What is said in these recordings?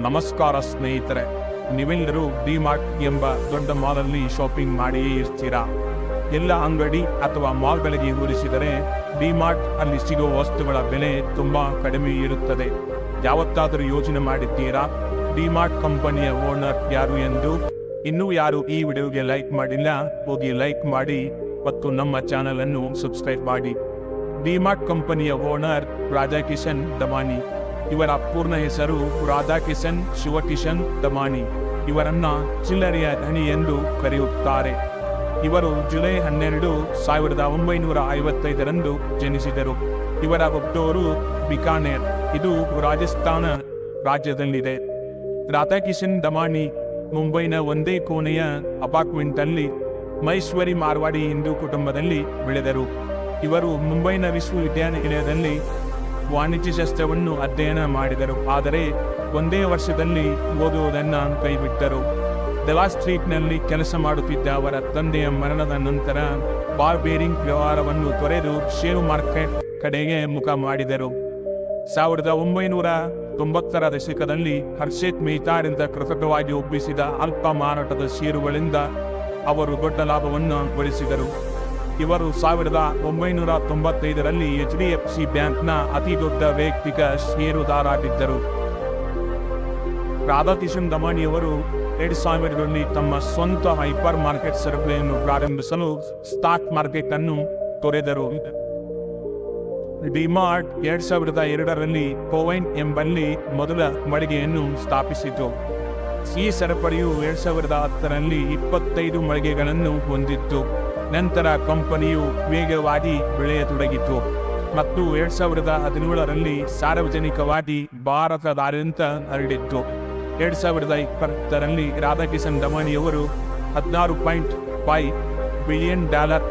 ನಮಸ್ಕಾರ ಸ್ನೇಹಿತರೆ, ನೀವೆಲ್ಲರೂ ಡಿಮಾರ್ಟ್ ಎಂಬ ದೊಡ್ಡ ಮಾಲಲ್ಲಿ ಶಾಪಿಂಗ್ ಮಾಡಿಯೇ ಇರ್ತೀರಾ. ಎಲ್ಲ ಅಂಗಡಿ ಅಥವಾ ಮಾಲ್ಗಳಿಗೆ ಹೋಲಿಸಿದರೆ ಡಿಮಾರ್ಟ್ ಅಲ್ಲಿ ಸಿಗುವ ವಸ್ತುಗಳ ಬೆಲೆ ತುಂಬಾ ಕಡಿಮೆ ಇರುತ್ತದೆ. ಯಾವತ್ತಾದರೂ ಯೋಚನೆ ಮಾಡಿದ್ದೀರಾ ಡಿಮಾರ್ಟ್ ಕಂಪನಿಯ ಓನರ್ ಯಾರು ಎಂದು? ಇನ್ನೂ ಯಾರು ಈ ವಿಡಿಯೋಗೆ ಲೈಕ್ ಮಾಡಿಲ್ಲ, ಹೋಗಿ ಲೈಕ್ ಮಾಡಿ ಮತ್ತು ನಮ್ಮ ಚಾನೆಲ್ ಅನ್ನು ಸಬ್ಸ್ಕ್ರೈಬ್ ಮಾಡಿ. ಡಿಮಾರ್ಟ್ ಕಂಪನಿಯ ಓನರ್ ರಾಧಾಕಿಶನ್ ದಮಾನಿ. ಇವರ ಪೂರ್ಣ ಹೆಸರು ರಾಧಾಕಿಶನ್ ಶಿವಕಿಶನ್ ದಮಾನಿ. ಇವರನ್ನ ಚಿಲ್ಲರೆಯ ಧಣಿ ಎಂದು ಕರೆಯುತ್ತಾರೆ. ಇವರು ಜುಲೈ 12, 1955 ಜನಿಸಿದರು. ಇವರ ಹುಟ್ಟೂರು ಬಿಕಾನೇರ್, ಇದು ರಾಜಸ್ಥಾನ ರಾಜ್ಯದಲ್ಲಿದೆ. ರಾಧಾಕಿಶನ್ ದಮಾನಿ ಮುಂಬೈನ ಒಂದೇ ಕೋಣೆಯ ಅಪಾರ್ಟ್ಮೆಂಟ್ ಅಲ್ಲಿ ಮೈಶ್ವರಿ ಮಾರ್ವಾಡಿ ಹಿಂದೂ ಕುಟುಂಬದಲ್ಲಿ ಬೆಳೆದರು. ಇವರು ಮುಂಬೈನ ವಿಶ್ವವಿದ್ಯಾನಿಲಯದಲ್ಲಿ ವಾಣಿಜ್ಯಶಾಸ್ತ್ರವನ್ನು ಅಧ್ಯಯನ ಮಾಡಿದರು. ಆದರೆ ಒಂದೇ ವರ್ಷದಲ್ಲಿ ಓದುವುದನ್ನು ಕೈಬಿಟ್ಟರು. ಡೆಲಾ ಸ್ಟ್ರೀಟ್ನಲ್ಲಿ ಕೆಲಸ ಮಾಡುತ್ತಿದ್ದ ಅವರ ತಂದೆಯ ಮರಣದ ನಂತರ ಬಾರ್ ಬೇರಿಂಗ್ ವ್ಯವಹಾರವನ್ನು ತೊರೆದು ಷೇರು ಮಾರ್ಕೆಟ್ ಕಡೆಗೆ ಮುಖ ಮಾಡಿದರು. 1990ರ ದಶಕದಲ್ಲಿ ಹರ್ಷೇತ್ ಮೆಹ್ತಾರಿಂದ ಕೃತಕವಾಗಿ ಒಪ್ಪಿಸಿದ ಅಲ್ಪ ಮಾರಾಟದ ಷೇರುಗಳಿಂದ ಅವರು ದೊಡ್ಡ ಲಾಭವನ್ನು ಗಳಿಸಿದರು. ಇವರು 1995ರಲ್ಲಿ HDFC ಬ್ಯಾಂಕ್ನ ಅತಿ ದೊಡ್ಡ ವೈಯಕ್ತಿಕ ಷೇರುದಾರರಾಗಿದ್ದರು. ರಾಧಾಕಿಶನ್ ದಮಾನಿಯವರು 2000ರಲ್ಲಿ ತಮ್ಮ ಸ್ವಂತ ಹೈಪರ್ ಮಾರ್ಕೆಟ್ ಸರಪಳಿಯನ್ನು ಪ್ರಾರಂಭಿಸಲು ಸ್ಟಾಕ್ ಮಾರ್ಕೆಟ್ ಅನ್ನು ತೊರೆದರು. ಡಿಮಾರ್ಟ್ 2002ರಲ್ಲಿ ಕೋವೈನ್ ಎಂಬಲ್ಲಿ ಮೊದಲ ಮಳಿಗೆಯನ್ನು ಸ್ಥಾಪಿಸಿತು. ಈ ಸರಪಳಿಯು 2010ರಲ್ಲಿ 25 ಮಳಿಗೆಗಳನ್ನು ಹೊಂದಿತ್ತು. ನಂತರ ಕಂಪನಿಯು ವೇಗವಾಗಿ ಬೆಳೆಯತೊಡಗಿತು ಮತ್ತು 2017ರಲ್ಲಿ ಸಾರ್ವಜನಿಕವಾಗಿ ಭಾರತದಾದ್ಯಂತ ಹರಡಿತ್ತು. 2020ರಲ್ಲಿ ರಾಧಾಕಿಶನ್ ದಮಾನಿಯವರು $16.5 ಬಿಲಿಯನ್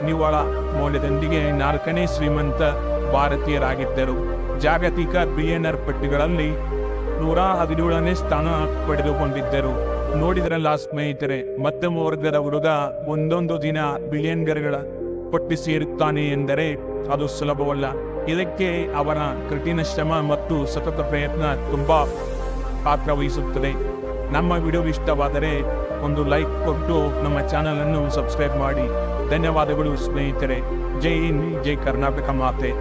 ನಿವ್ವಳ ಮೌಲ್ಯದೊಂದಿಗೆ 4ನೇ ಶ್ರೀಮಂತ ಭಾರತೀಯರಾಗಿದ್ದರು. ಜಾಗತಿಕ ಬಿಲಿಯನರ್ ಪಟ್ಟಿಗಳಲ್ಲಿ 117ನೇ ಸ್ಥಾನ ಪಡೆದುಕೊಂಡಿದ್ದರು. ನೋಡಿದ್ರಲ್ಲ ಸ್ನೇಹಿತರೆ, ಮಧ್ಯಮ ವರ್ಗದ ಹುಡುಗ ಒಂದೊಂದು ದಿನ ಬಿಲಿಯನ್ಗಳ ಪಟ್ಟಿ ಸೇರುತ್ತಾನೆ ಎಂದರೆ ಅದು ಸುಲಭವಲ್ಲ. ಇದಕ್ಕೆ ಅವರ ಕಠಿಣ ಶ್ರಮ ಮತ್ತು ಸತತ ಪ್ರಯತ್ನ ತುಂಬಾ ಪಾತ್ರ ವಹಿಸುತ್ತದೆ. ನಮ್ಮ ವಿಡಿಯೋ ಇಷ್ಟವಾದರೆ ಒಂದು ಲೈಕ್ ಕೊಟ್ಟು ನಮ್ಮ ಚಾನೆಲ್ ಅನ್ನು ಸಬ್ಸ್ಕ್ರೈಬ್ ಮಾಡಿ. ಧನ್ಯವಾದಗಳು ಸ್ನೇಹಿತರೆ. ಜೈ ಹಿಂದ್, ಜೈ ಕರ್ನಾಟಕ ಮಾತೆ.